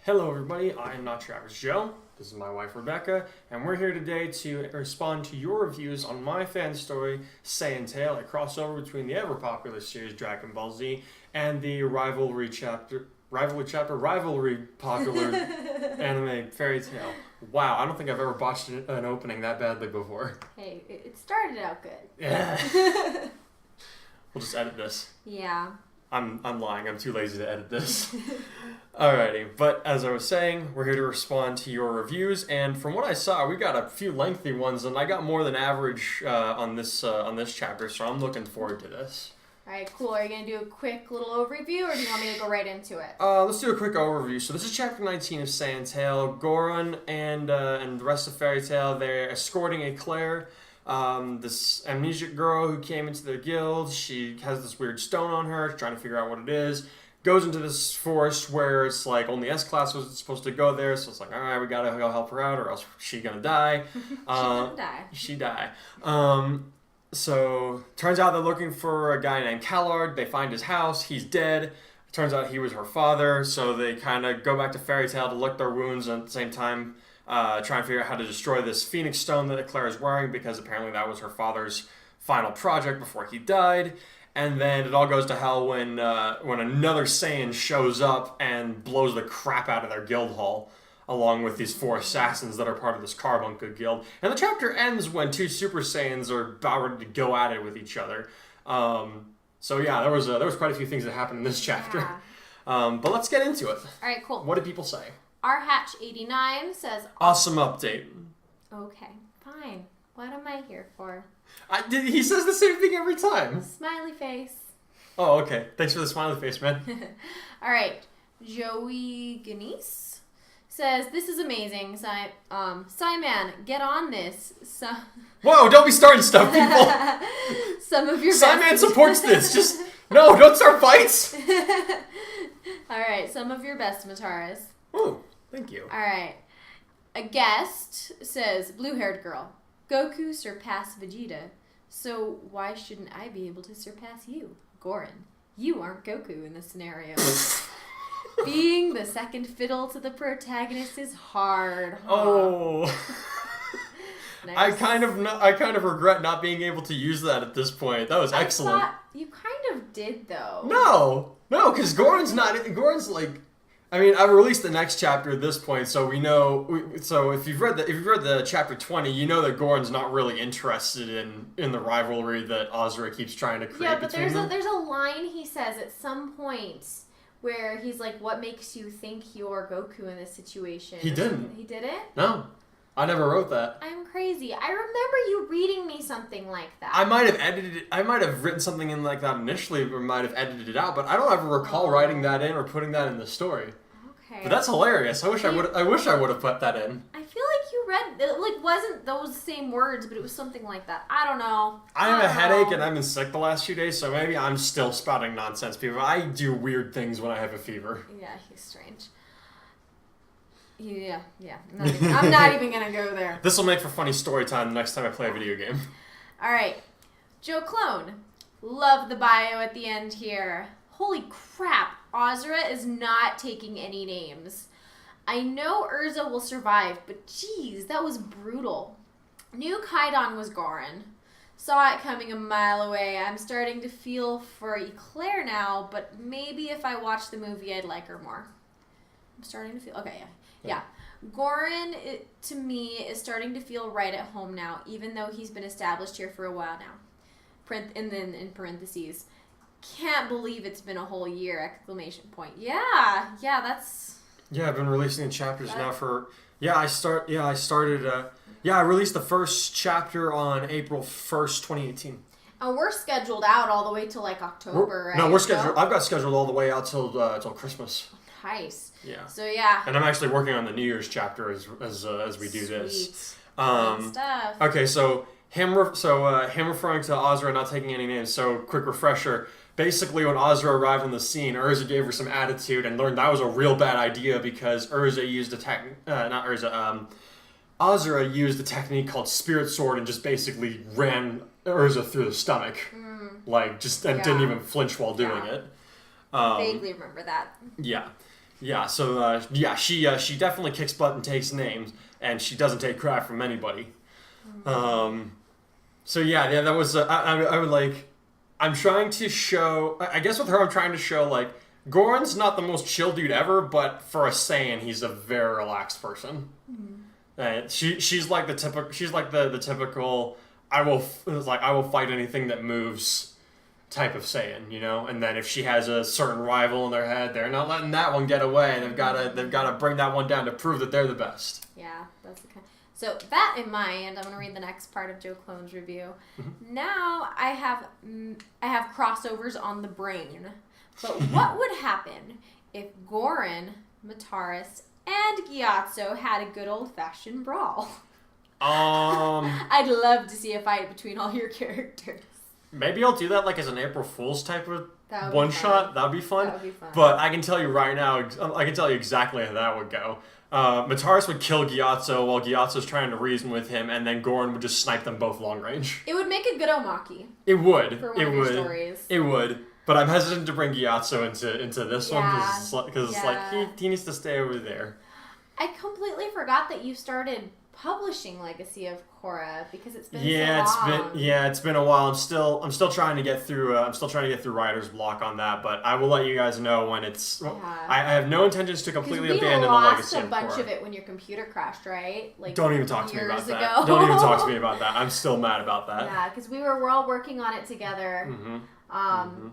Hello everybody, I am not your average Joe. This is my wife Rebecca, and we're here today to respond to your reviews on my fan story, Saiyan Tail, a crossover between the ever-popular series Dragon Ball Z and the rivalry popular anime Fairy Tail. Wow, I don't think I've ever botched an opening that badly before. Hey, it started out good. Yeah. We'll just edit this. Yeah. I'm lying. I'm too lazy to edit this. Alrighty, but as I was saying, we're here to respond to your reviews, and from what I saw, we got a few lengthy ones, and I got more than average on this chapter, so I'm looking forward to this. Alright, cool. Are you going to do a quick little overview, or do you want me to go right into it? Let's do a quick overview. So this is chapter 19 of Saiyan Tail. Goran and the rest of Fairy Tail, they're escorting Eclair, this amnesiac girl who came into their guild. She has this weird stone on her, trying to figure out what it is. Goes into this forest where it's like only S-Class was supposed to go there, so it's like, alright, we gotta go help her out or else she's gonna die. She die. So, turns out they're looking for a guy named Callard. They find his house, he's dead. Turns out he was her father, so they kind of go back to Fairy Tail to lick their wounds and at the same time try and figure out how to destroy this Phoenix stone that Eclair is wearing, because apparently that was her father's final project before he died. And then it all goes to hell when another Saiyan shows up and blows the crap out of their guild hall, along with these 4 assassins that are part of this Carbuncle guild. And the chapter ends when 2 Super Saiyans are about ready to go at it with each other. So yeah, there was quite a few things that happened in this chapter. Yeah. But let's get into it. All right, cool. What do people say? rhatch89 says... Awesome update. Okay, fine. What am I here for? He says the same thing every time. Smiley face. Oh, okay. Thanks for the smiley face, man. All right. Joey Ganese says, this is amazing. Simon, get on this. Whoa, don't be starting stuff, people. Some of your Simon supports this. Just, no, don't start fights. All right. Some of your best, Mataras. Oh, thank you. All right. A guest says, blue-haired girl. Goku surpassed Vegeta, so why shouldn't I be able to surpass you? Goran, you aren't Goku in this scenario. Being the second fiddle to the protagonist is hard. Huh? Oh. Nice. I kind of regret not being able to use that at this point. That was excellent. I thought you kind of did, though. No, because Goran's like... I mean, I've released the next chapter at this point, so we know. So if you've read the chapter 20, you know that Goran's not really interested in the rivalry that Azra keeps trying to create. Yeah, but between them. there's a line he says at some point where he's like, "What makes you think you're Goku in this situation?" He didn't. He didn't? No, I never wrote that. I'm crazy. I remember you reading me something like that. I might have edited it. I might have written something in like that initially, or might have edited it out, but I don't ever recall writing that in or putting that in the story. Okay. But that's hilarious. I wish I would have put that in. I feel like you read it. Like, wasn't those same words, but it was something like that. I don't know. I have a headache and I've been sick the last few days, so maybe I'm still spouting nonsense. People, I do weird things when I have a fever. Yeah, he's strange. Yeah. I'm not even gonna go there. This will make for funny story time the next time I play a video game. All right, Joe Clone. Love the bio at the end here. Holy crap, Azra is not taking any names. I know Urza will survive, but geez, that was brutal. Knew Kaidan was Goran. Saw it coming a mile away. I'm starting to feel for Eclair now, but maybe if I watch the movie, I'd like her more. I'm starting to feel... Okay, yeah. Goran, to me, is starting to feel right at home now, even though he's been established here for a while now. And then in parentheses... Can't believe it's been a whole year! Exclamation point. Yeah, that's... Yeah, I've been releasing the chapters now for... I released the first chapter on April 1st, 2018. And we're scheduled out all the way till like October, right? No, we're scheduled... I've got scheduled all the way out till Christmas. Nice. Yeah. So yeah. And I'm actually working on the New Year's chapter as we do this. Good stuff. Okay, so him referring to Azra not taking any names. So quick refresher. Basically, when Azra arrived on the scene, Urza gave her some attitude and learned that was a real bad idea because Azra used a technique called Spirit Sword and just basically ran Urza through the stomach, didn't even flinch while doing it. Vaguely remember that. Yeah. Yeah, so she definitely kicks butt and takes names, and she doesn't take crap from anybody. So yeah, that was I would like. I'm trying to show. I guess with her, I'm trying to show like Goran's not the most chill dude ever, but for a Saiyan, he's a very relaxed person. She's like the typical. She's like the typical. I will fight anything that moves type of Saiyan, you know. And then if she has a certain rival in their head, they're not letting that one get away. They've got to bring that one down to prove that they're the best. Yeah, that's the kind. So that in mind, I'm going to read the next part of Joe Clone's review. Now I have crossovers on the brain. But what would happen if Goran, Mataris, and Gyatso had a good old-fashioned brawl? I'd love to see a fight between all your characters. Maybe I'll do that like as an April Fool's type of one fun. shot. That'd be fun. That would be fun. But I can tell you right now, I can tell you exactly how that would go. Mataris would kill Gyatso while Gyatso's trying to reason with him, and then Goran would just snipe them both long range. It would make a good Omaki. It would. For one of your stories. It would. But I'm hesitant to bring Gyatso into this one because it's like he needs to stay over there. I completely forgot that you started publishing Legacy of Korra because it's been so long. It's been a while. I'm still trying to get through writer's block on that, but I will let you guys know when it's. I have no intentions to completely abandon the Legacy of Korra. We lost a bunch of it when your computer crashed, right? Like don't even talk to me about ago. that. Don't even talk to me about that. I'm still mad about that. Yeah, because we're all working on it together.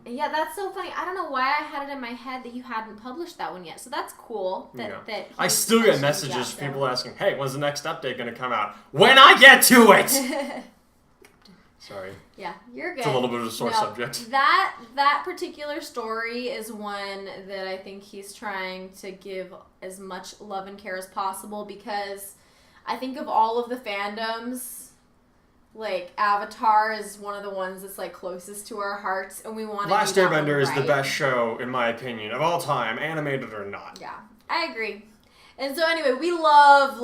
Yeah, that's so funny. I don't know why I had it in my head that you hadn't published that one yet. So that's cool. That I still get messages from people asking, "Hey, when's the next update going to come out?" When I get to it. Sorry. Yeah, you're good. It's a little bit of a sore subject. That particular story is one that I think he's trying to give as much love and care as possible because I think of all of the fandoms. Like, Avatar is one of the ones that's, like, closest to our hearts, and we want to Last Airbender is the best show, in my opinion, of all time, animated or not. Yeah, I agree. And so, anyway, we love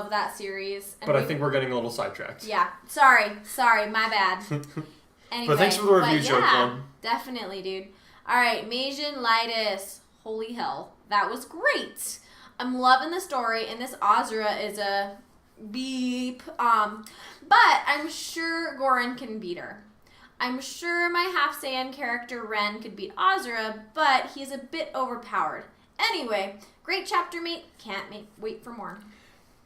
that series. And but I think we're getting a little sidetracked. Yeah, sorry, my bad. Anyway, but thanks for the review, Joe. Yeah, definitely, dude. All right, Majin Lightus. Holy hell, that was great. I'm loving the story, and this Azura is a beep. But I'm sure Goran can beat her. I'm sure my half Saiyan character Ren could beat Azura, but he's a bit overpowered. Anyway, great chapter mate. Can't wait for more.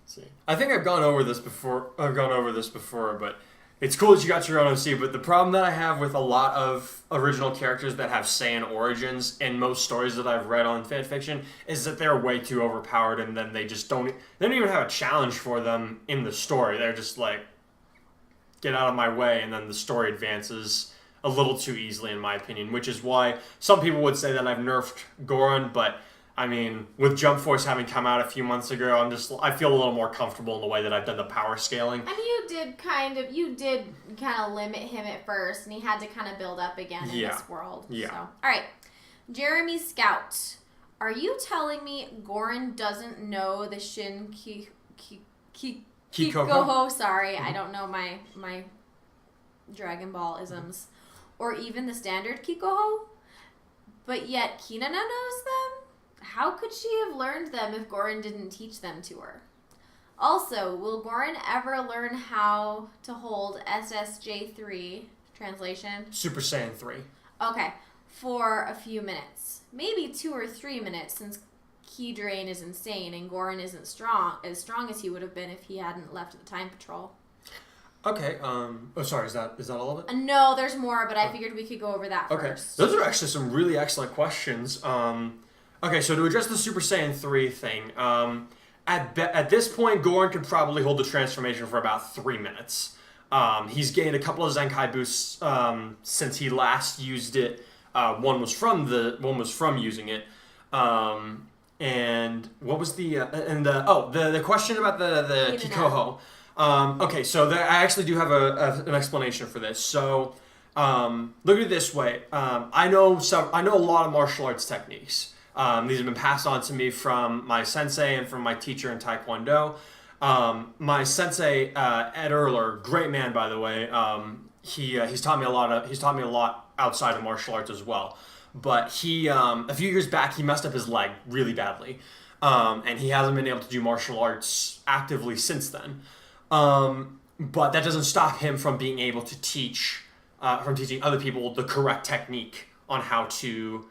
See, I think I've gone over this before, but it's cool that you got your own OC. But the problem that I have with a lot of original characters that have Saiyan origins in most stories that I've read on fanfiction is that they're way too overpowered, and then they don't even have a challenge for them in the story. They're just like, get out of my way, and then the story advances a little too easily, in my opinion, which is why some people would say that I've nerfed Goran, but I mean, with Jump Force having come out a few months ago, I feel a little more comfortable in the way that I've done the power scaling. And you did kind of limit him at first, and he had to kind of build up again in this world. Yeah. So. All right, Jeremy Scout, are you telling me Goran doesn't know the Shin Kikoho, sorry, I don't know my Dragon Ball isms. Or even the standard Kikoho? But yet Kinana knows them? How could she have learned them if Goran didn't teach them to her? Also, will Goran ever learn how to hold SSJ3, translation? Super Saiyan 3. Okay, for a few minutes. Maybe 2 or 3 minutes, since Ki drain is insane, and Goran isn't as strong as he would have been if he hadn't left the Time Patrol. Okay. Sorry. Is that all of it? No, there's more, but I figured we could go over that first. Those are actually some really excellent questions. Okay, so to address the Super Saiyan 3 thing, at this point, Goran could probably hold the transformation for about 3 minutes. He's gained a couple of Zenkai boosts since he last used it. One was from using it. And what was the question about the Kikoho? Okay, so I actually do have an explanation for this. So look at it this way. I know a lot of martial arts techniques. These have been passed on to me from my sensei and from my teacher in Taekwondo. My sensei Ed Erler, great man by the way. He's taught me a lot outside of martial arts as well. but he a few years back he messed up his leg really badly, and he hasn't been able to do martial arts actively since then. But that doesn't stop him from being able to teach, from teaching other people the correct technique on how to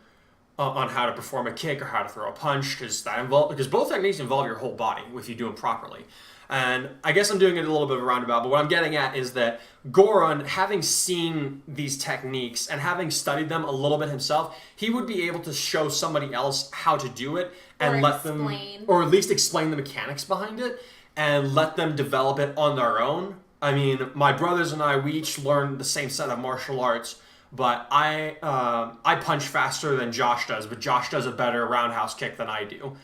perform a kick or how to throw a punch, because both techniques involve your whole body if you do them properly. And I guess I'm doing it a little bit of a roundabout, but what I'm getting at is that Goron, having seen these techniques and having studied them a little bit himself, he would be able to show somebody else how to do it and or at least explain the mechanics behind it and let them develop it on their own. I mean, my brothers and I, we each learned the same set of martial arts, but I punch faster than Josh does, but Josh does a better roundhouse kick than I do.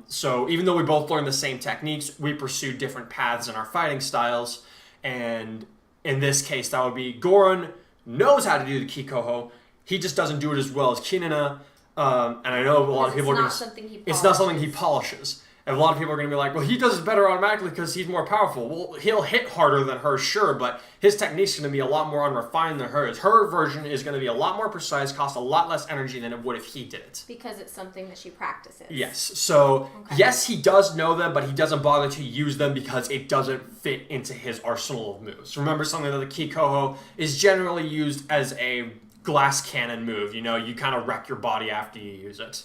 So even though we both learned the same techniques, we pursue different paths in our fighting styles. And in this case, that would be Goron knows how to do the Kikoho. He just doesn't do it as well as Kinina. And I know a lot of people are going to... It's not something he polishes. And a lot of people are going to be like, well, he does it better automatically because he's more powerful. Well, he'll hit harder than her, sure, but his technique's going to be a lot more unrefined than hers. Her version is going to be a lot more precise, cost a lot less energy than it would if he did it. Because it's something that she practices. Yes. So, yes, he does know them, but he doesn't bother to use them because it doesn't fit into his arsenal of moves. Remember something that the Kikoho is generally used as a glass cannon move. You know, you kind of wreck your body after you use it.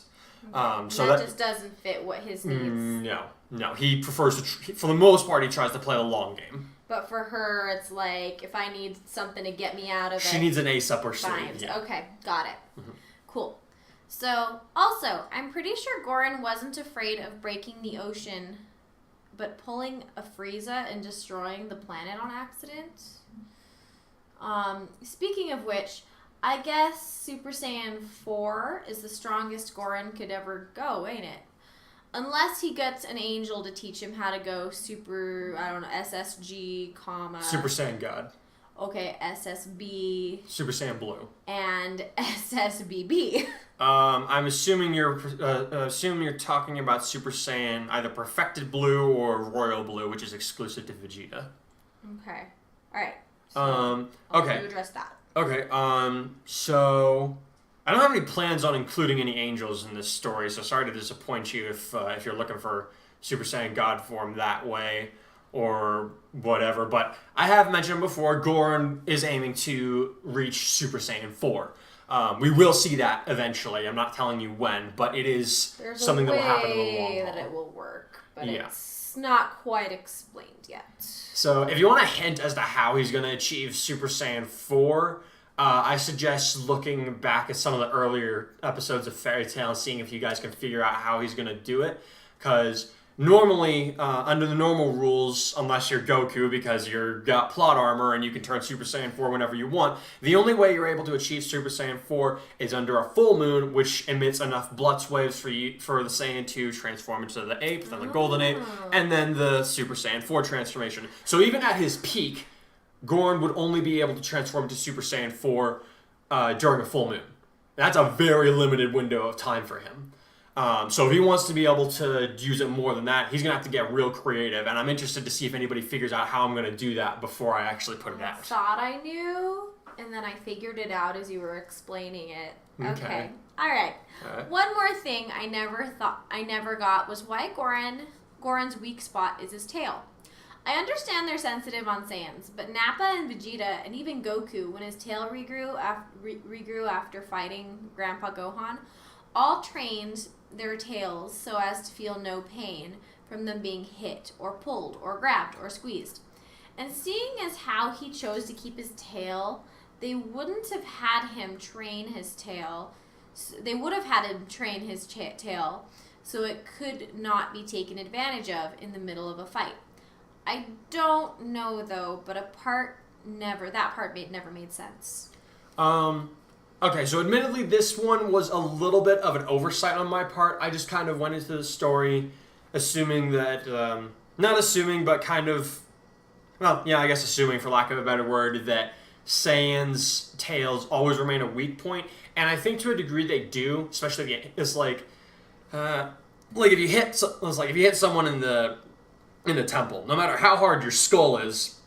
So that just doesn't fit what his needs. No. He prefers to, for the most part, he tries to play a long game. But for her, it's like, if I need something to get me out of it. She needs an ace up her sleeve. Yeah. Okay, got it. Mm-hmm. Cool. So, also, I'm pretty sure Goron wasn't afraid of breaking the ocean, but pulling a Frieza and destroying the planet on accident. Speaking of which, I guess Super Saiyan 4 is the strongest Goron could ever go, ain't it? Unless he gets an angel to teach him how to go SSG, Super Saiyan God. Okay, SSB. Super Saiyan Blue. And SSBB. I'm assuming you're talking about Super Saiyan either Perfected Blue or Royal Blue, which is exclusive to Vegeta. Okay. All right. So okay. You address that. Okay, so I don't have any plans on including any angels in this story, so sorry to disappoint you if you're looking for Super Saiyan God form that way or whatever, but I have mentioned before, Goron is aiming to reach Super Saiyan 4. We will see that eventually. I'm not telling you when, but it is something that will happen in the long haul. That it will work, but it's not quite explained yet. So if you want a hint as to how he's going to achieve Super Saiyan 4, I suggest looking back at some of the earlier episodes of Fairy Tail and seeing if you guys can figure out how he's going to do it. Because normally, under the normal rules, unless you're Goku because you've got plot armor and you can turn Super Saiyan 4 whenever you want, the only way you're able to achieve Super Saiyan 4 is under a full moon, which emits enough blood waves for the Saiyan to transform into the ape, then the golden ape, and then the Super Saiyan 4 transformation. So even at his peak, Goron would only be able to transform into Super Saiyan 4 during a full moon. That's a very limited window of time for him. So if he wants to be able to use it more than that, he's going to have to get real creative. And I'm interested to see if anybody figures out how I'm going to do that before I actually put it out. I thought I knew, and then I figured it out as you were explaining it. Okay. All right. One more thing I never got was why Goron's weak spot is his tail. I understand they're sensitive on Saiyans, but Nappa and Vegeta, and even Goku, when his tail regrew after fighting Grandpa Gohan, all trained their tails so as to feel no pain from them being hit or pulled or grabbed or squeezed. And seeing as how he chose to keep his tail, they wouldn't have had him train his tail. They would have had him train his tail so it could not be taken advantage of in the middle of a fight. I don't know though, but that part never made sense. Okay, so admittedly this one was a little bit of an oversight on my part. I just kind of went into the story assuming that, not assuming, but kind of, well, yeah, I guess assuming for lack of a better word, that Saiyan's tails always remain a weak point. And I think to a degree they do, especially if it's like if you hit someone in the temple, no matter how hard your skull is,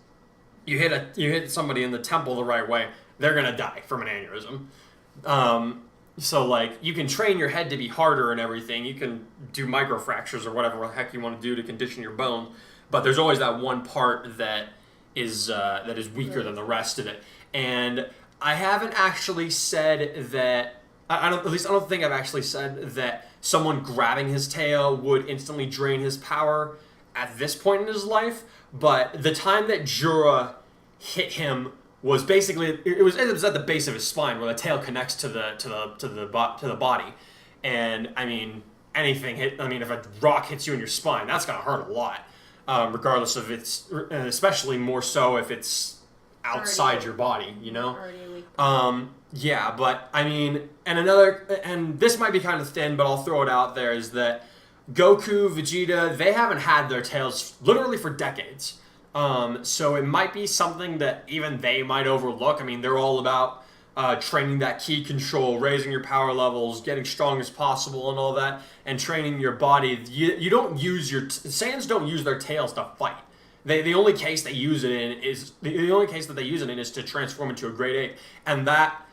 you hit somebody in the temple the right way, they're gonna die from an aneurysm. So, like, you can train your head to be harder and everything. You can do microfractures or whatever the heck you want to do to condition your bone. But there's always that one part that is weaker than the rest of it. And I haven't actually said that. I don't think I've actually said that someone grabbing his tail would instantly drain his power at this point in his life. But the time that Jura hit him was basically it was at the base of his spine where the tail connects to the body, and I mean anything hit. I mean if a rock hits you in your spine, that's gonna hurt a lot, regardless of it's, and especially more so if it's outside your body, you know. Yeah, but I mean, and this might be kind of thin, but I'll throw it out there is that Goku, Vegeta, they haven't had their tails literally for decades. So it might be something that even they might overlook. I mean, they're all about training that ki control, raising your power levels, getting strong as possible, and all that, and training your body. You don't use Saiyans don't use their tails to fight. The only case they use it in is to transform into a grade 8, and that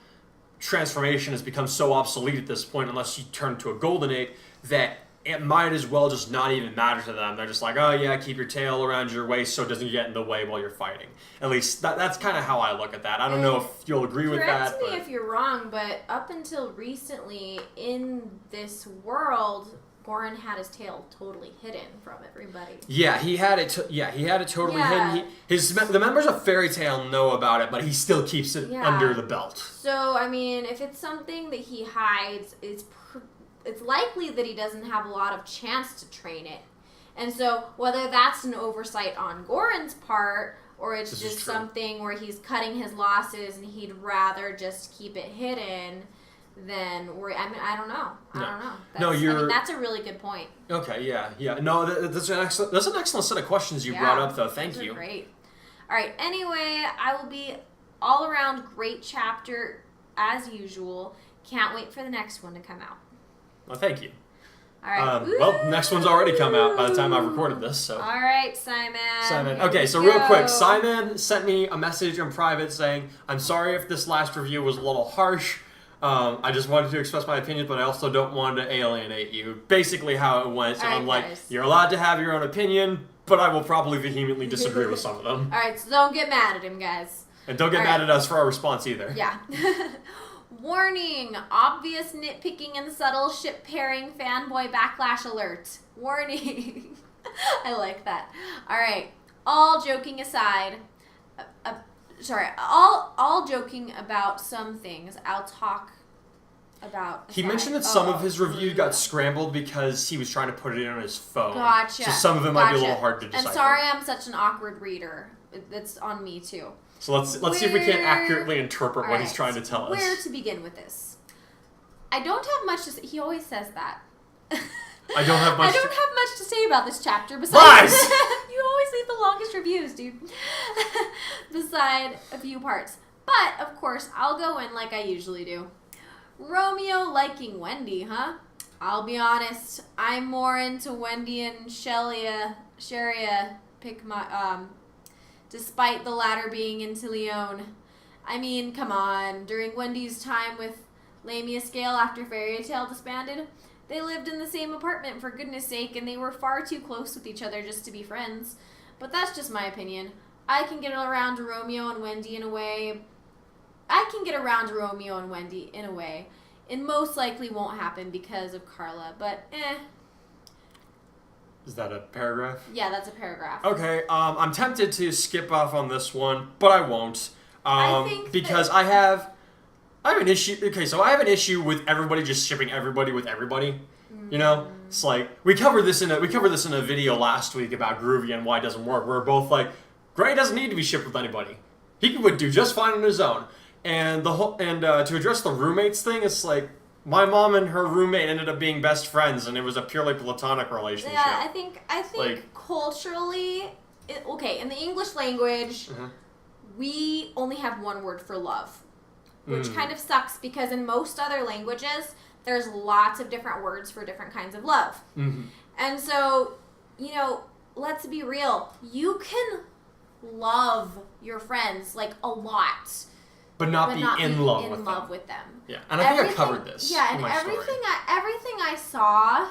transformation has become so obsolete at this point, unless you turn to a golden 8, that it might as well just not even matter to them. They're just like, oh yeah, keep your tail around your waist so it doesn't get in the way while you're fighting. At least that's kind of how I look at that. I don't know if you'll agree with that. Correct me if you're wrong, but up until recently in this world, Goran had his tail totally hidden from everybody. Yeah, he had it. He had it totally hidden. The members of Fairy Tail know about it, but he still keeps it under the belt. So I mean, if it's something that he hides, it's likely that he doesn't have a lot of chance to train it. And so whether that's an oversight on Goran's part or it's just something where he's cutting his losses and he'd rather just keep it hidden, then I don't know. That's a really good point. Okay, yeah. No, that's an excellent set of questions you brought up, though. Thank you. Great. All right. Anyway, I will be all around great chapter as usual. Can't wait for the next one to come out. Well, thank you. All right. Well, next one's already come out by the time I've recorded this. So. All right, Simon. Okay, so real quick, Simon sent me a message in private saying, "I'm sorry if this last review was a little harsh. I just wanted to express my opinion, but I also don't want to alienate you." Basically how it went. So I'm like, you're allowed to have your own opinion, but I will probably vehemently disagree with some of them. All right, so don't get mad at him, guys. And don't get mad at us for our response either. Yeah. Warning, obvious nitpicking and subtle ship pairing fanboy backlash alert. Warning. I like that. All right, all joking aside, all joking about some things, I'll talk about. He mentioned that some of his review got scrambled because he was trying to put it in on his phone. Gotcha. So some of it might be a little hard to decipher. And sorry I'm such an awkward reader. That's on me too. So let's see if we can accurately interpret what he's trying to tell us. Where to begin with this? I don't have much to say. He always says that. I don't have much to say about this chapter besides Lies! You always leave the longest reviews, dude. Beside a few parts. But, of course, I'll go in like I usually do. Romeo liking Wendy, huh? I'll be honest, I'm more into Wendy and Sharia pick my despite the latter being into Leon. I mean, come on. During Wendy's time with Lamia Scale after Fairy Tail disbanded, they lived in the same apartment for goodness sake, and they were far too close with each other just to be friends. But that's just my opinion. I can get around Romeo and Wendy in a way. It most likely won't happen because of Carla, but Is that a paragraph? Yeah, that's a paragraph. Okay, I'm tempted to skip off on this one, but I won't. Because I have an issue. Okay, so I have an issue with everybody just shipping everybody with everybody. Mm. You know, it's like we covered this in a video last week about Groovy and why it doesn't work. We're both like, Gray doesn't need to be shipped with anybody. He would do just fine on his own. And to address the roommates thing, it's like my mom and her roommate ended up being best friends, and it was a purely platonic relationship. Yeah, I think like, culturally, in the English language, we only have one word for love, which kind of sucks because in most other languages, there's lots of different words for different kinds of love. Mm-hmm. And so, let's be real. You can love your friends, like, a lot. but not but be not in be love in with love them. with them. Yeah, and I think I covered this. Yeah, in and my everything story. I saw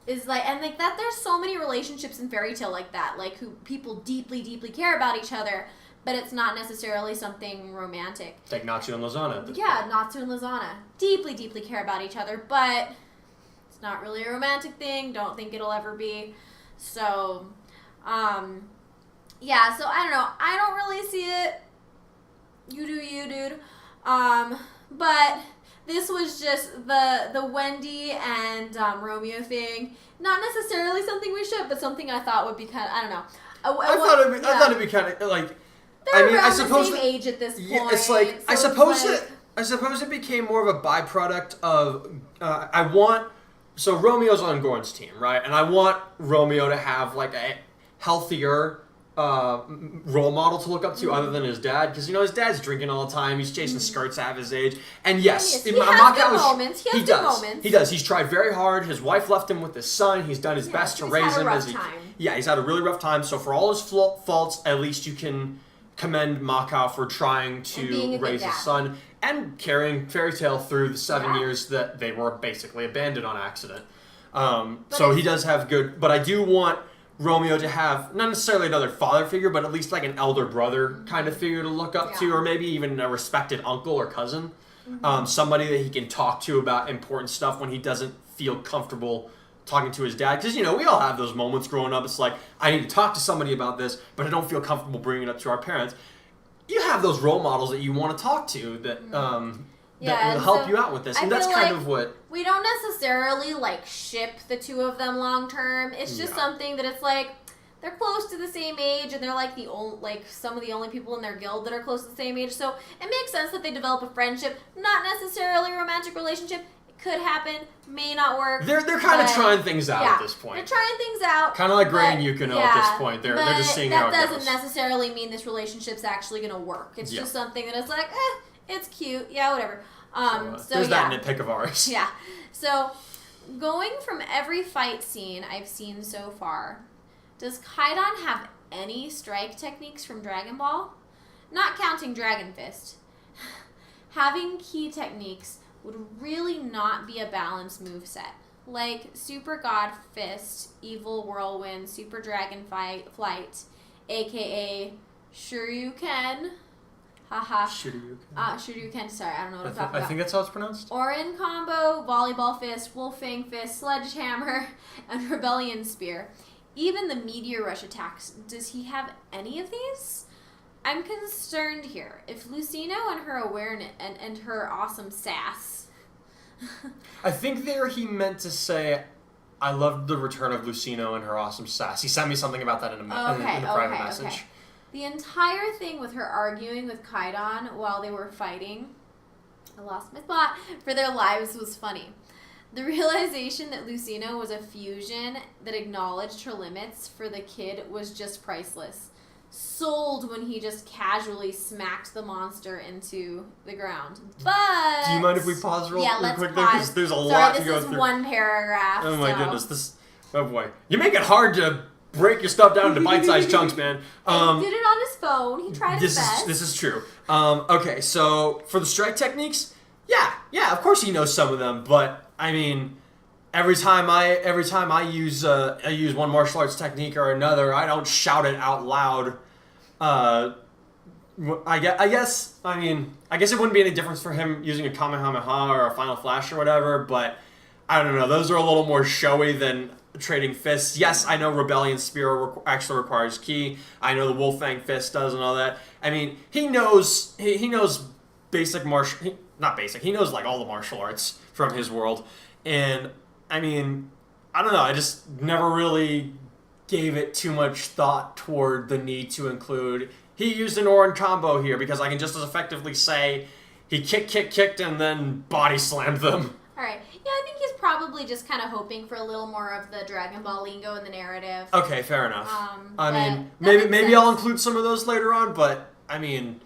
is like, and like that. There's so many relationships in Fairy Tail like that, like who people deeply, deeply care about each other, but it's not necessarily something romantic. Like Natsu and Lozana. At this point. Natsu and Lozana deeply, deeply care about each other, but it's not really a romantic thing. Don't think it'll ever be. So, yeah. So I don't know. I don't really see it. You do you, dude. But this was just the Wendy and Romeo thing. Not necessarily something we should, but something I thought would be kind of, I don't know. I thought it'd be kind of like. They're I around suppose the same age at this point. Yeah, it's like so I suppose it became more of a byproduct of so Romeo's on Gorn's team, right? And I want Romeo to have like a healthier role model to look up to other than his dad, because his dad's drinking all the time. He's chasing skirts at his age, and yes, he has good moments. He has good moments. He does. He's tried very hard. His wife left him with his son. He's done his best to raise him as he. Yeah, he's had a really rough time. So for all his faults, at least you can commend Macau for trying to raise his son and carrying Fairy Tail through the 7 years that they were basically abandoned on accident. So he does have good, but I do want Romeo to have not necessarily another father figure, but at least like an elder brother kind of figure to look up to, or maybe even a respected uncle or cousin. Somebody that he can talk to about important stuff when he doesn't feel comfortable talking to his dad. Because, we all have those moments growing up. It's like, I need to talk to somebody about this, but I don't feel comfortable bringing it up to our parents. You have those role models that you want to talk to that that will help you out with this. And that's kind of what... We don't necessarily, ship the two of them long term. It's just something that it's like, they're close to the same age, and they're some of the only people in their guild that are close to the same age. So it makes sense that they develop a friendship, not necessarily a romantic relationship. It could happen, may not work. They're kind of trying things out at this point. They're trying things out. Kind of like Gray and Yukino at this point. They're just seeing how it goes. That doesn't necessarily mean this relationship's actually going to work. It's just something that is like, it's cute. Yeah, whatever. There's that nitpick of ours. Yeah. So, going from every fight scene I've seen so far, does Kaidan have any strike techniques from Dragon Ball? Not counting Dragon Fist. Having key techniques would really not be a balanced moveset. Like Super God Fist, Evil Whirlwind, Super Dragon Flight, aka Shoryuken. Haha. Shoryuken, sorry, I don't know what I'm talking about. I think that's how it's pronounced. Orin Combo, Volleyball Fist, Wolfang Fist, Sledgehammer, and Rebellion Spear. Even the Meteor Rush attacks, does he have any of these? I'm concerned here. If Lucino and her awareness and her awesome sass. I think there he meant to say, I loved the return of Lucino and her awesome sass. He sent me something about that in a private message. Okay. The entire thing with her arguing with Kaidan while they were fighting, I lost my spot, for their lives was funny. The realization that Lucino was a fusion that acknowledged her limits for the kid was just priceless. Sold when he just casually smacked the monster into the ground. But... Do you mind if we pause real quick there? Because there's a lot to go through. This is one paragraph. Oh my goodness. Oh boy. You make it hard to break your stuff down into bite-sized chunks, man. He did it on his phone. He tried his best. This is true. Okay, so for the strike techniques, yeah, of course he knows some of them, but I mean, every time I use one martial arts technique or another, I don't shout it out loud. I guess it wouldn't be any difference for him using a Kamehameha or a Final Flash or whatever, but I don't know. Those are a little more showy than trading fists. Yes, I know Rebellion Spear actually requires ki. I know the Wolfang Fist does and all that. I mean, he knows basic martial... Not basic. He knows all the martial arts from his world. And, I mean, I don't know. I just never really gave it too much thought toward the need to include... He used an Orin combo here because I can just as effectively say he kicked, and then body slammed them. Alright. Yeah, I think he's probably just kind of hoping for a little more of the Dragon Ball lingo in the narrative. Okay, fair enough. I mean, maybe I'll include some of those later on, but, I mean,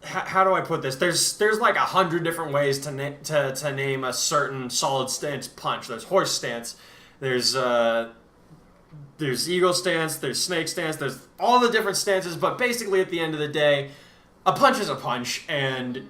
how do I put this? There's 100 different ways to name a certain solid stance punch. There's horse stance. There's there's eagle stance, there's snake stance, there's all the different stances, but basically at the end of the day, a punch is a punch, and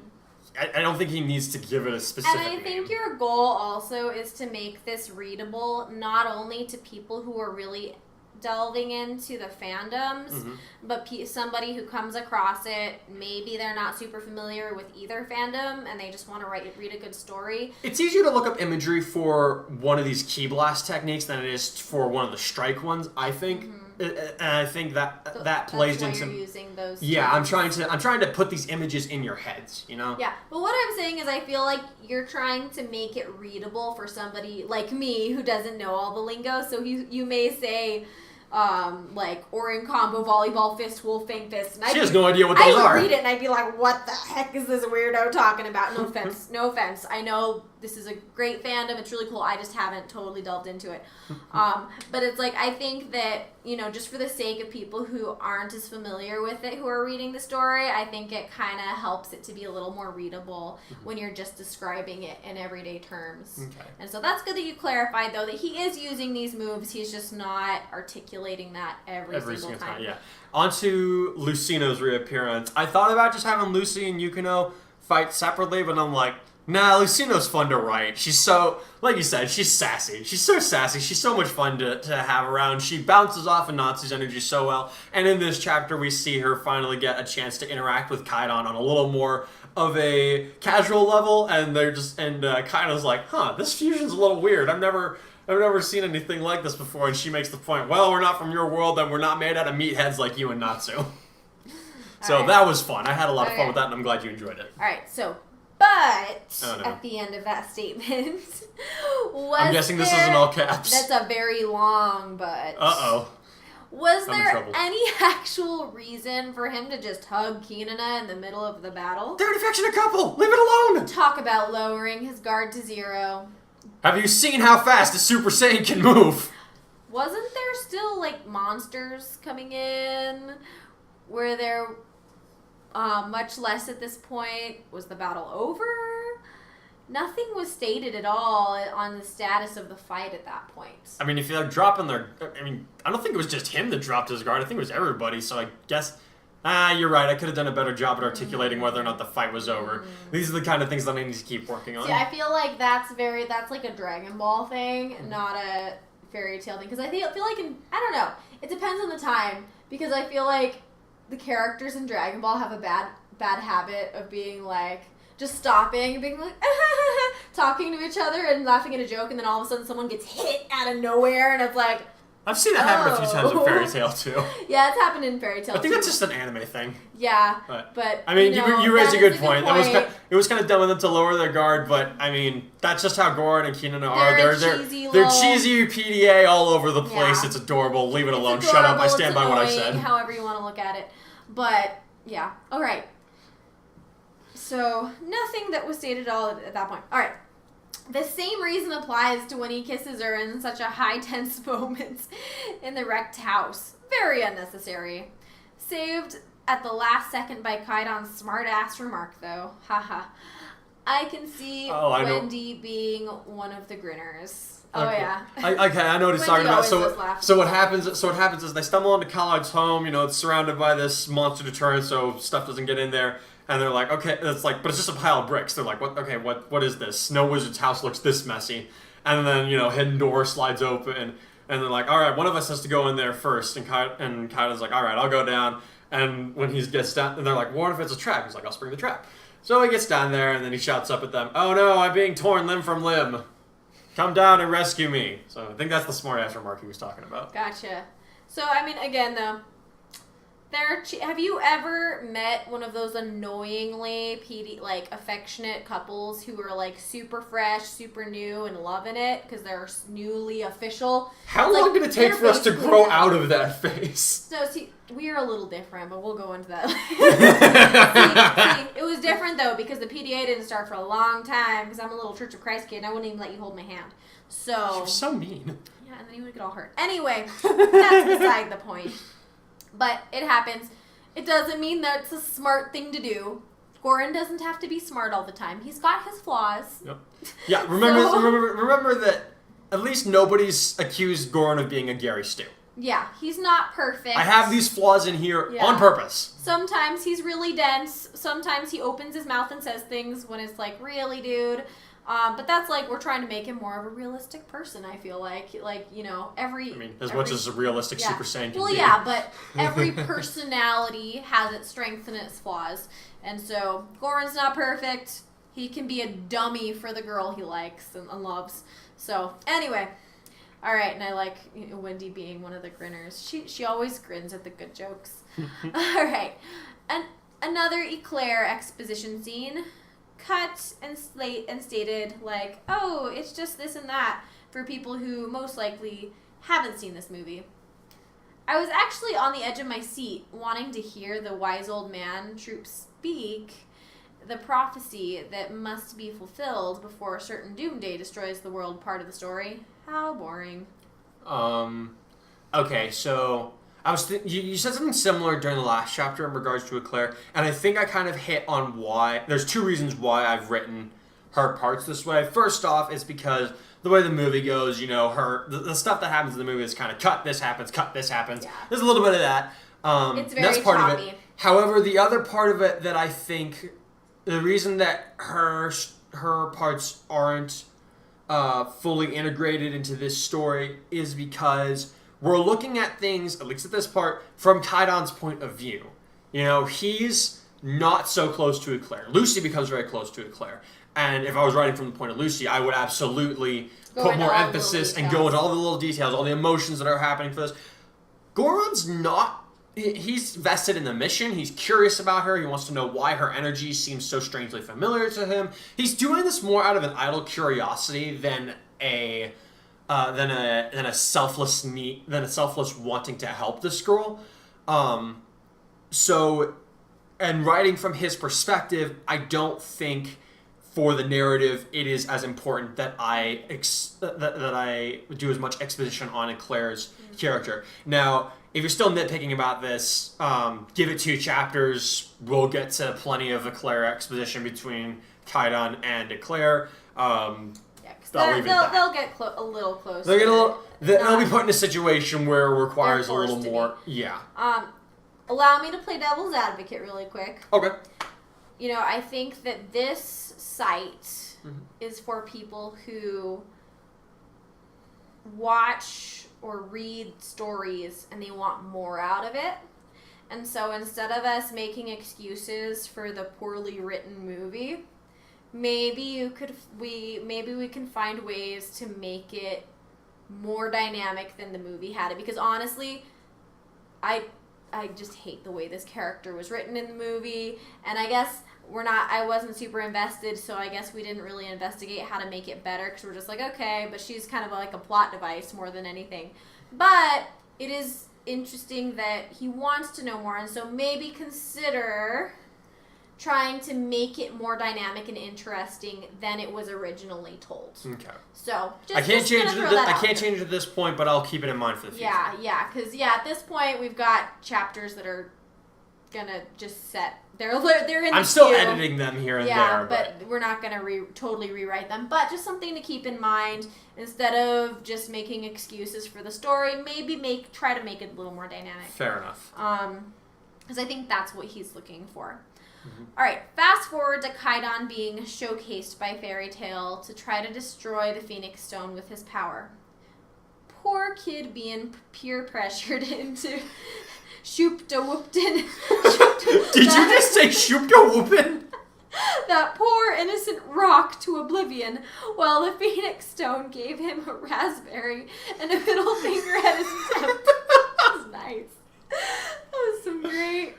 I don't think he needs to give it a specific And I think your goal also is to make this readable not only to people who are really delving into the fandoms, but somebody who comes across it, maybe they're not super familiar with either fandom and they just want to read a good story. It's easier to look up imagery for one of these ki blast techniques than it is for one of the strike ones, I think. And I think that plays that's why into you're using those yeah, terms. I'm trying to put these images in your heads, you know? Yeah, but what I'm saying is I feel like you're trying to make it readable for somebody like me who doesn't know all the lingo. So you may say like Orin combo, volleyball fist, wolf fang fist, and she has no idea what those are. I would read it and I'd be like, what the heck is this weirdo talking about? No offense, no offense. I know this is a great fandom, it's really cool, I just haven't totally delved into it. But it's like, I think that, you know, just for the sake of people who aren't as familiar with it, who are reading the story, I think it kind of helps it to be a little more readable when you're just describing it in everyday terms. Okay. And so that's good that you clarified, though, that he is using these moves, he's just not articulating that every single time. Yeah. On to Lucino's reappearance. I thought about just having Lucy and Yukino fight separately, but I'm like, nah, Lucino's fun to write. She's so, like you said, she's sassy. She's so sassy. She's so much fun to have around. She bounces off of Natsu's energy so well. And in this chapter, we see her finally get a chance to interact with Kaidan on a little more of a casual level. And Kaidan's like, this fusion's a little weird. I've never seen anything like this before. And she makes the point, well, we're not from your world and we're not made out of meatheads like you and Natsu. So that was fun. I had a lot of fun with that, and I'm glad you enjoyed it. All right, so... But at the end of that statement, I'm guessing this is in all caps. That's a very long but. Uh-oh. Was there any actual reason for him to just hug Kinana in the middle of the battle? They're an affectionate couple! Leave it alone! Talk about lowering his guard to 0. Have you seen how fast a Super Saiyan can move? Wasn't there still, like, monsters coming in? Were there... much less at this point? Was the battle over? Nothing was stated at all on the status of the fight at that point. I mean, if they're dropping their... I don't think it was just him that dropped his guard. I think it was everybody, so I guess... you're right. I could have done a better job at articulating whether or not the fight was over. These are the kind of things that I need to keep working on. See, I feel like that's like a Dragon Ball thing, not a fairy tale thing. Because I feel like I don't know. It depends on the time. Because I feel like the characters in Dragon Ball have a bad habit of being like, just stopping and being like, talking to each other and laughing at a joke, and then all of a sudden someone gets hit out of nowhere, and it's like, I've seen that happen a few times in Fairy Tail too. Yeah, it's happened in Fairy Tail I think that's just an anime thing. Yeah, but I mean, you raised a good point. It was kind of dumb of them to lower their guard, but I mean, that's just how Goran and Kinana are. They're cheesy PDA all over the place. Yeah. It's adorable. Leave it alone. Shut up. I stand by what I said. However you want to look at it, but yeah. All right. So nothing that was stated at all at that point. All right. The same reason applies to when he kisses her in such a high tense moment in the wrecked house. Very unnecessary. Saved at the last second by Kaidan's smart ass remark though. Haha. I can see Wendy being one of the grinners. Oh okay. Yeah. I know what he's talking about. So what happens is they stumble into Kallard's home, it's surrounded by this monster deterrent so stuff doesn't get in there. And they're like, okay, it's like, but it's just a pile of bricks. They're like, what? Okay, what is this? Snow Wizard's house looks this messy. And then, hidden door slides open, and they're like, all right, one of us has to go in there first. And Kaida's like, all right, I'll go down. And when he gets down, and they're like, what if it's a trap? He's like, I'll spring the trap. So he gets down there, and then he shouts up at them, oh no, I'm being torn limb from limb. Come down and rescue me. So I think that's the smart ass remark he was talking about. Gotcha. So, I mean, again, though, have you ever met one of those annoyingly affectionate couples who are like super fresh, super new, and loving it because they're newly official? How long did it take for us to grow out of that phase? No, see, we are a little different, but we'll go into that later. See, it was different though because the PDA didn't start for a long time because I'm a little Church of Christ kid and I wouldn't even let you hold my hand. So you're so mean. Yeah, and then you would get all hurt. Anyway, that's beside the point. But it happens. It doesn't mean that it's a smart thing to do. Goran doesn't have to be smart all the time. He's got his flaws. Yep. Yeah, remember that at least nobody's accused Goran of being a Gary Stu. Yeah, he's not perfect. I have these flaws in here on purpose. Sometimes he's really dense. Sometimes he opens his mouth and says things when it's like, really, dude? But that's like, we're trying to make him more of a realistic person, I feel like. Like, you know, much as a realistic Super Saiyan can be. Well, yeah, but every personality has its strengths and its flaws. And so, Goran's not perfect. He can be a dummy for the girl he likes and loves. So, anyway. All right, and I like Wendy being one of the grinners. She always grins at the good jokes. All right. Another Eclair exposition scene. Cut and stated like, oh, it's just this and that for people who most likely haven't seen this movie. I was actually on the edge of my seat wanting to hear the wise old man Troop speak the prophecy that must be fulfilled before a certain doomsday destroys the world part of the story. How boring. Okay, so I was you said something similar during the last chapter in regards to Eclair, and I think I kind of hit on why. There's two reasons why I've written her parts this way. First off, it's because the way the movie goes, you know, the stuff that happens in the movie is kind of cut this happens. Yeah. There's a little bit of that. It's very that's part choppy. of it. However, the other part of it that I think the reason that her parts aren't fully integrated into this story is because we're looking at things, at least at this part, from Kaidan's point of view. You know, he's not so close to Eclair. Lucy becomes very close to Eclair. And if I was writing from the point of Lucy, I would absolutely put more emphasis and go into all the little details, all the emotions that are happening for this. Goran's not... He's vested in the mission. He's curious about her. He wants to know why her energy seems so strangely familiar to him. He's doing this more out of an idle curiosity than a selfless wanting to help this girl. So, and writing from his perspective, I don't think for the narrative it is as important that I do as much exposition on Eclair's character. Now, if you're still nitpicking about this, give it 2 chapters. We'll get to plenty of Eclair exposition between Kaidan and Eclair. They'll get a little closer. They'll be put in a situation where it requires a little more. Yeah. Allow me to play devil's advocate really quick. Okay. You know, I think that this site is for people who watch or read stories and they want more out of it. And so instead of us making excuses for the poorly written movie, maybe we can find ways to make it more dynamic than the movie had it. Because honestly, I just hate the way this character was written in the movie, and I guess I wasn't super invested, so I guess we didn't really investigate how to make it better, because we're just like, okay, but she's kind of like a plot device more than anything. But it is interesting that he wants to know more, and so maybe consider trying to make it more dynamic and interesting than it was originally told. Okay. So I can't change it at this point, but I'll keep it in mind for the future. Because at this point we've got chapters that are gonna just set. They're in the I'm still editing them here and there. Yeah, but we're not gonna totally rewrite them. But just something to keep in mind instead of just making excuses for the story. Maybe try to make it a little more dynamic. Fair enough. Because I think that's what he's looking for. All right, fast forward to Kaidan being showcased by Fairy Tail to try to destroy the Phoenix Stone with his power. Poor kid being peer pressured into shoop-da-whooptin. Did you just say shoop-da-whoopin? That poor innocent rock to oblivion, while the Phoenix Stone gave him a raspberry and a middle finger at his attempt. That was nice. That was some great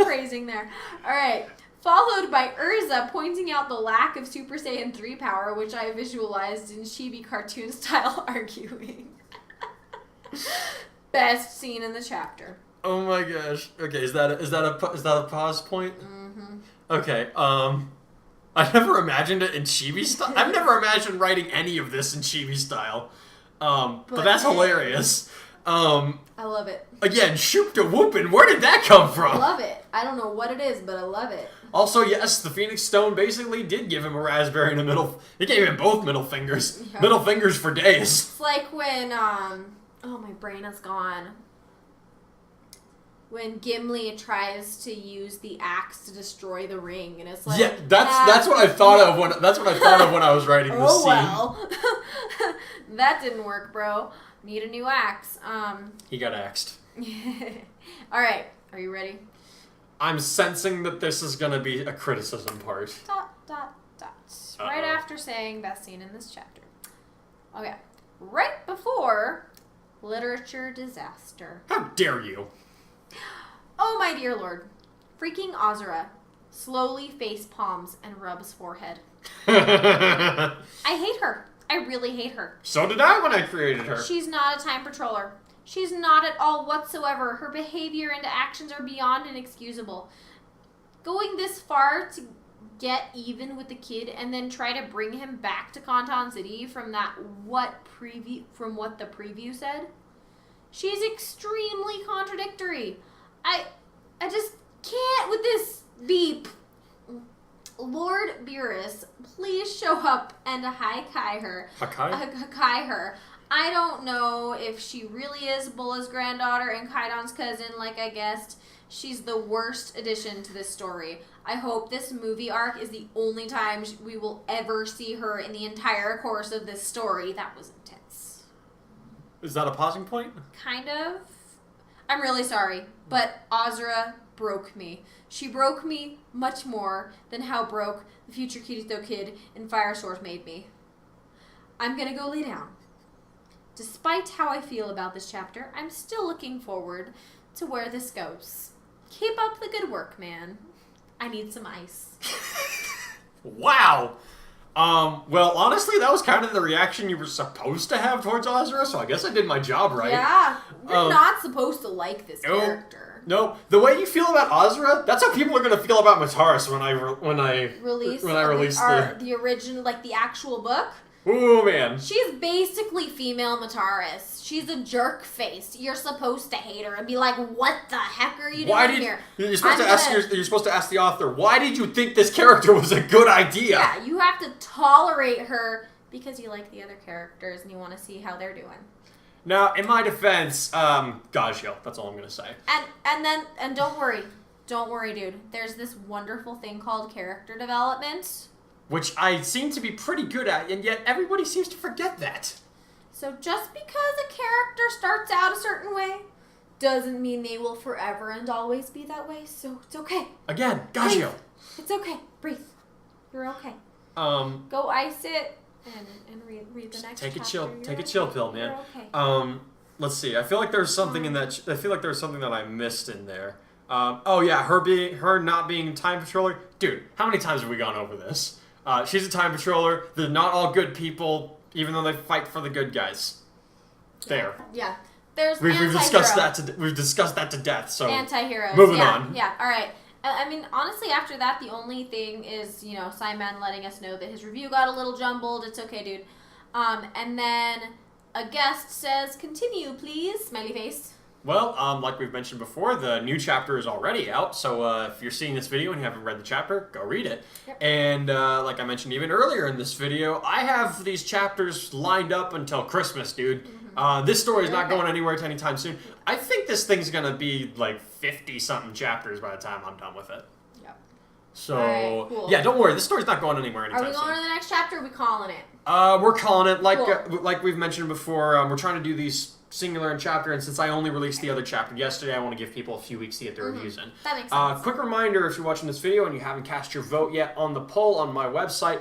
praising there. All right. Followed by Urza pointing out the lack of Super Saiyan 3 power, which I visualized in chibi cartoon style arguing. Best scene in the chapter. Oh my gosh. Okay, is that a pause point? Mm-hmm. Okay. I never imagined it in chibi style. I've never imagined writing any of this in chibi style. But that's hilarious. I love it. Again, shoop-da-whoopin', where did that come from? I love it. I don't know what it is, but I love it. Also, yes, the Phoenix Stone basically did give him a raspberry and a middle. It gave him both middle fingers. Yeah. Middle fingers for days. It's like when, oh, my brain is gone. When Gimli tries to use the axe to destroy the ring, and it's like, yeah, that's what I thought of when I was writing this scene. Well, that didn't work, bro. Need a new axe. He got axed. All right, are you ready? I'm sensing that this is gonna be a criticism part. ... Right after saying best scene in this chapter. Okay, right before literature disaster. How dare you? Oh my dear lord. Freaking Ozra slowly face palms and rubs forehead. I hate her. I really hate her. So did I when I created her. She's not a time patroller. She's not at all whatsoever. Her behavior and actions are beyond inexcusable. Going this far to get even with the kid and then try to bring him back to Kantan City from what the preview said? She's extremely contradictory. I just can't with this beep. Lord Beerus, please show up and Hakai her. Hakai her. I don't know if she really is Bulla's granddaughter and Kaidan's cousin, like I guessed. She's the worst addition to this story. I hope this movie arc is the only time we will ever see her in the entire course of this story. That was intense. Is that a pausing point? Kind of. I'm really sorry, but Ozra broke me. She broke me much more than how broke the future Kirito kid in Fire Sword made me. I'm gonna go lay down. Despite how I feel about this chapter, I'm still looking forward to where this goes. Keep up the good work, man. I need some ice. Wow. Well, honestly, that was kind of the reaction you were supposed to have towards Ozra, so I guess I did my job right. Yeah, you're not supposed to like this character. No, the way you feel about Ozra, that's how people are going to feel about Mataris when I release the original, like the actual book. Ooh, man. She's basically female Mataris. She's a jerk face. You're supposed to hate her and be like, what the heck are you doing here? You're supposed to ask the author, why did you think this character was a good idea? Yeah, you have to tolerate her because you like the other characters and you want to see how they're doing. Now, in my defense, Gajil, that's all I'm going to say. And don't worry, dude. There's this wonderful thing called character development. Which I seem to be pretty good at, and yet everybody seems to forget that. So just because a character starts out a certain way, doesn't mean they will forever and always be that way, so it's okay. Again, Gajil. It's okay. Breathe. You're okay. Go ice it and read the next chapter. Take a chill pill, man. You're okay. Let's see. I feel like there's something in that. I feel like there's something that I missed in there. Oh yeah, her not being time patroller. Dude, how many times have we gone over this? She's a time patroller. They're not all good people, even though they fight for the good guys. There. Yeah. There's we've discussed that to death. So anti-heroes. Moving on. Yeah. All right. I mean, honestly, after that, the only thing is, Simon letting us know that his review got a little jumbled. It's okay, dude. And then a guest says, "Continue, please." Smiley face. Well, like we've mentioned before, the new chapter is already out, so if you're seeing this video and you haven't read the chapter, go read it. Yep. And like I mentioned even earlier in this video, I have these chapters lined up until Christmas, dude. Mm-hmm. This story is not going anywhere anytime soon. I think this thing's going to be like 50-something chapters by the time I'm done with it. Yep. So, right, cool. Yeah, don't worry, this story's not going anywhere anytime soon. Are we going to the next chapter, or are we calling it? We're calling it, cool. Like we've mentioned before, we're trying to do these singular in chapter, and since I only released the other chapter yesterday, I want to give people a few weeks to get their reviews in. That makes sense. Quick reminder, if you're watching this video and you haven't cast your vote yet on the poll on my website,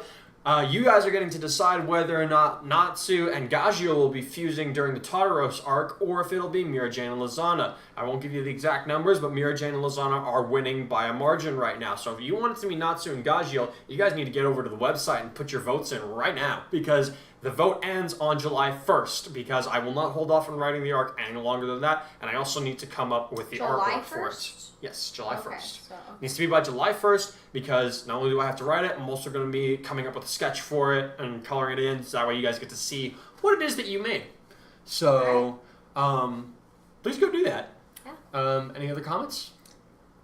you guys are getting to decide whether or not Natsu and Gajio will be fusing during the Tartaros arc, or if it'll be Mira Jane and Lizana. I won't give you the exact numbers, but Mira Jane and Lizana are winning by a margin right now. So if you want it to be Natsu and Gajio, you guys need to get over to the website and put your votes in right now, because the vote ends on July 1st, because I will not hold off on writing the arc any longer than that, and I also need to come up with the artwork for it. Yes, July 1st. So, okay. Needs to be by July 1st, because not only do I have to write it, I'm also going to be coming up with a sketch for it and coloring it in, so that way you guys get to see what it is that you made. So, please go do that. Yeah. Any other comments?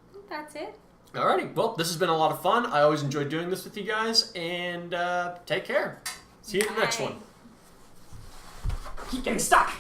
I think that's it. Alrighty, well, this has been a lot of fun. I always enjoy doing this with you guys, and take care. See you in the next Bye. one. Keep getting stuck.